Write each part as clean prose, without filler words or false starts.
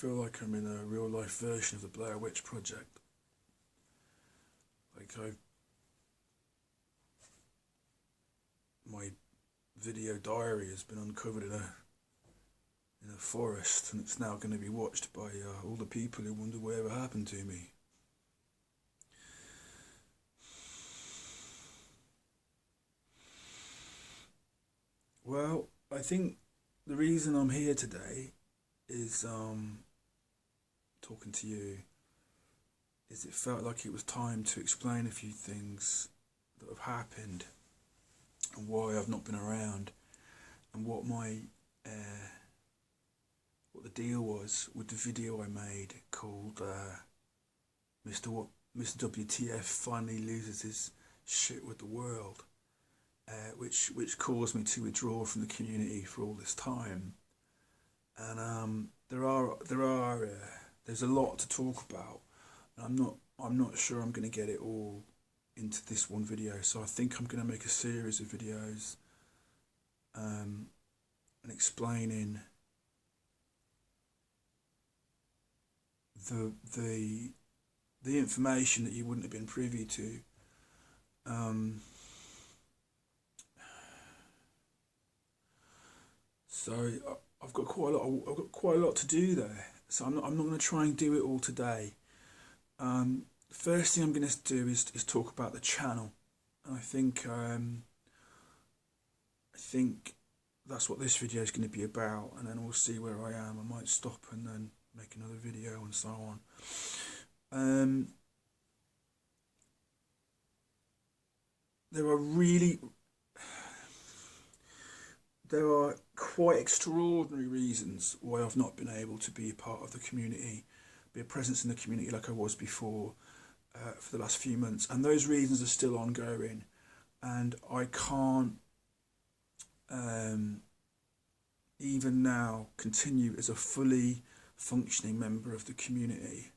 feel like I'm in a real life version of the Blair Witch Project. Like my video diary has been uncovered in a forest, and it's now going to be watched by all the people who wonder whatever happened to me. Well, I think the reason I'm here today is talking to you is it felt like it was time to explain a few things that have happened and why I've not been around, and what my what the deal was with the video I made called Mr. W.T.F finally loses his shit with the world, which caused me to withdraw from the community for all this time. And there's a lot to talk about, and I'm not sure I'm going to get it all into this one video. So I think I'm going to make a series of videos and explaining the information that you wouldn't have been privy to. So I've got quite a lot to do there. So I'm not going to try and do it all today. The first thing I'm going to do is talk about the channel, and I think that's what this video is going to be about. And then we'll see where I am. I might stop and then make another video and so on. There are quite extraordinary reasons why I've not been able to be a part of the community, be a presence in the community like I was before for the last few months, and those reasons are still ongoing, and I can't even now continue as a fully functioning member of the community.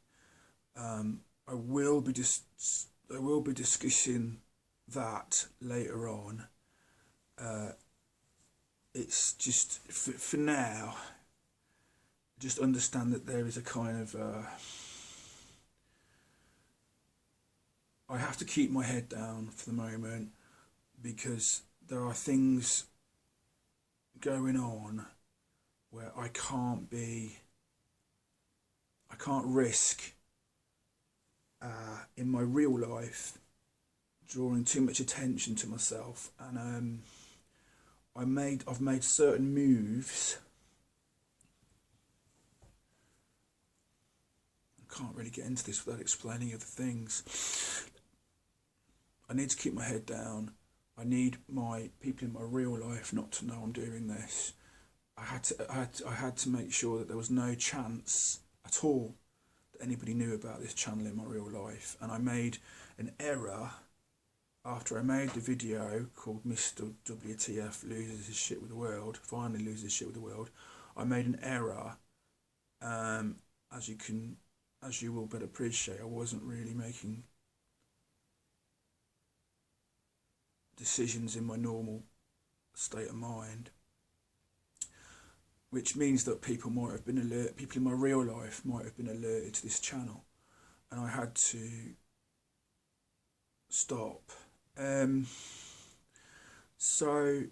I will be discussing that later on. It's just for now, just understand that there is a kind of I have to keep my head down for the moment, because there are things going on where I can't risk in my real life drawing too much attention to myself, and I've made certain moves. I can't really get into this without explaining other things. I need to keep my head down. I need my people in my real life not to know I'm doing this. I had to make sure that there was no chance at all that anybody knew about this channel in my real life. And I made an error after I made the video called Mr. W.T.F loses his shit with the world, finally loses his shit with the world. I made an error. As you will better appreciate, I wasn't really making decisions in my normal state of mind, which means that people in my real life might have been alerted to this channel, and I had to stop. So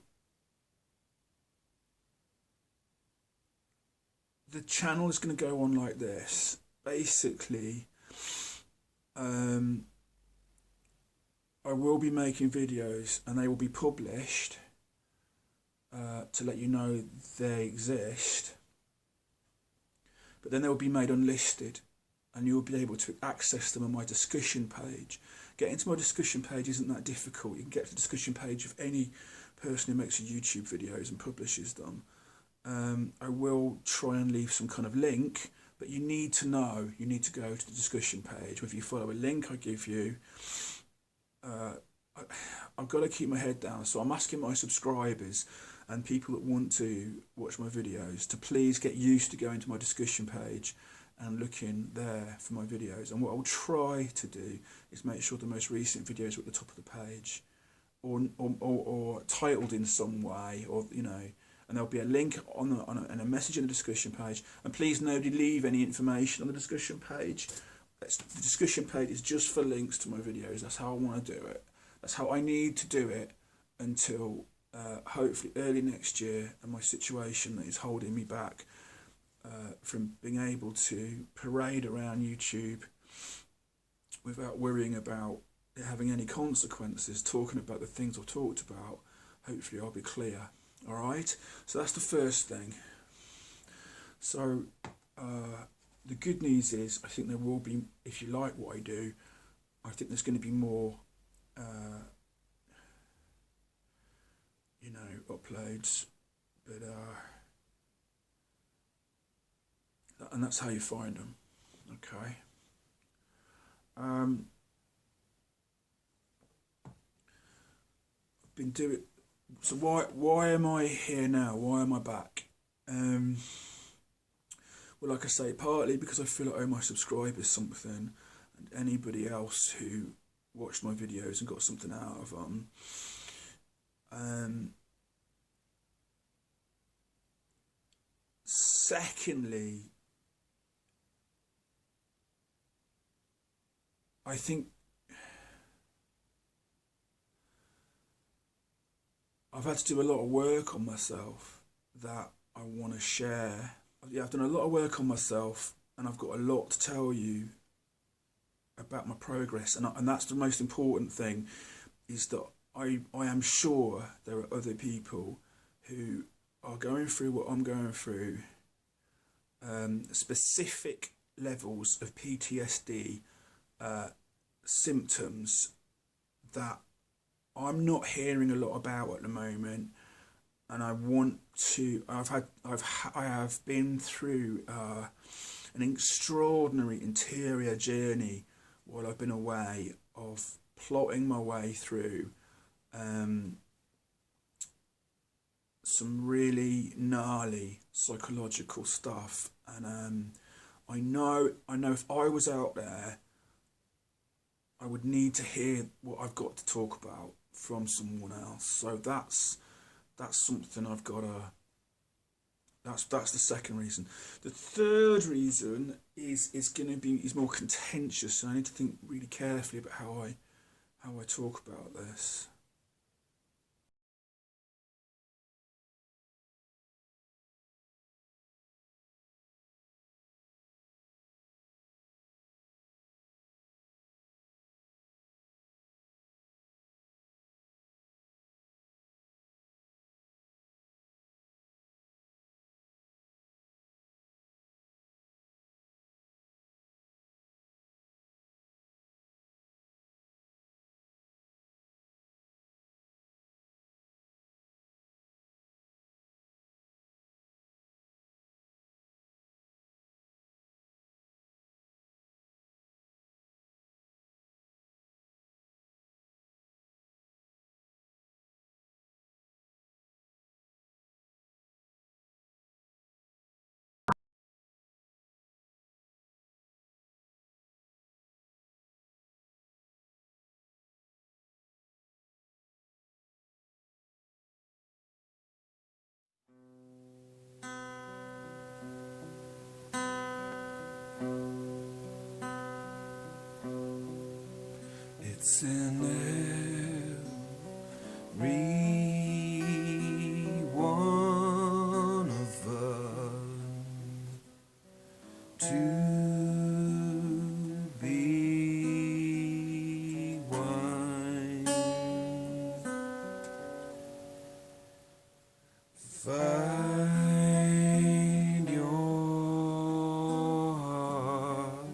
the channel is going to go on like this. Basically, I will be making videos, and they will be published to let you know they exist, but then they will be made unlisted, and you will be able to access them on my discussion page. Getting to my discussion page isn't that difficult. You can get to the discussion page of any person who makes YouTube videos and publishes them. I will try and leave some kind of link, but you need to go to the discussion page. If you follow a link I give you, I've got to keep my head down. So I'm asking my subscribers and people that want to watch my videos to please get used to going to my discussion page and looking there for my videos. And what I'll try to do is make sure the most recent videos are at the top of the page, or titled in some way, or and there'll be a link and a message in the discussion page. And please nobody leave any information on the discussion page. The discussion page is just for links to my videos. That's how I want to do it. That's how I need to do it until hopefully early next year, and my situation that is holding me back from being able to parade around YouTube without worrying about it having any consequences, talking about the things I've talked about. Hopefully I'll be clear. All right, so that's the first thing. So the good news is, I think there will be, if you like what I do, I think there's going to be more you know, uploads, but and that's how you find them. Okay. I've been doing. So why am I here now? Why am I back? Well, like I say, partly because I feel like I owe my subscribers something, and anybody else who watched my videos and got something out of them. Secondly, I think I've had to do a lot of work on myself that I want to share. Yeah, I've done a lot of work on myself, and I've got a lot to tell you about my progress, and that's the most important thing, is that I am sure there are other people who are going through what I'm going through, specific levels of PTSD symptoms that I'm not hearing a lot about at the moment, and I want to. I have been through an extraordinary interior journey while I've been away, of plotting my way through some really gnarly psychological stuff, and I know if I was out there, I would need to hear what I've got to talk about from someone else. So that's something I've got to. That's the second reason. The third reason is more contentious, and I need to think really carefully about how I talk about this. It's in every one of us to be one. Find your heart,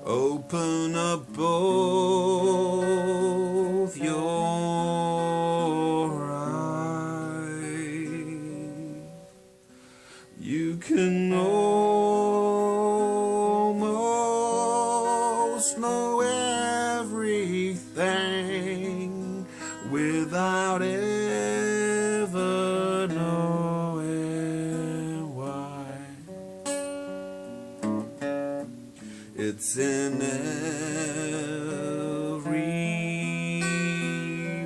open up both your eyes. You can almost know everything without ever knowing why. It's in every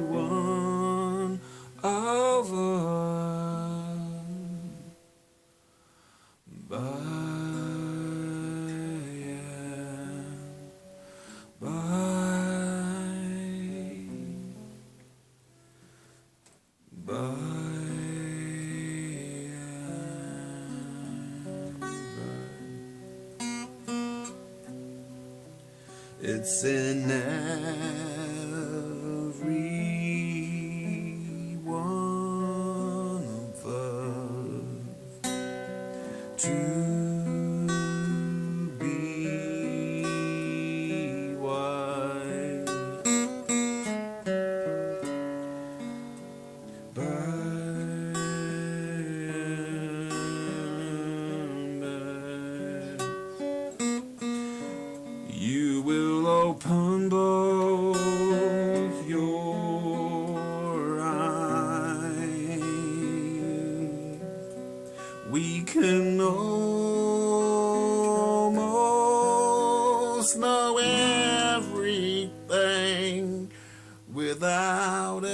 one of It's in every one of us to be wise. You will open both your eyes. We can almost know everything without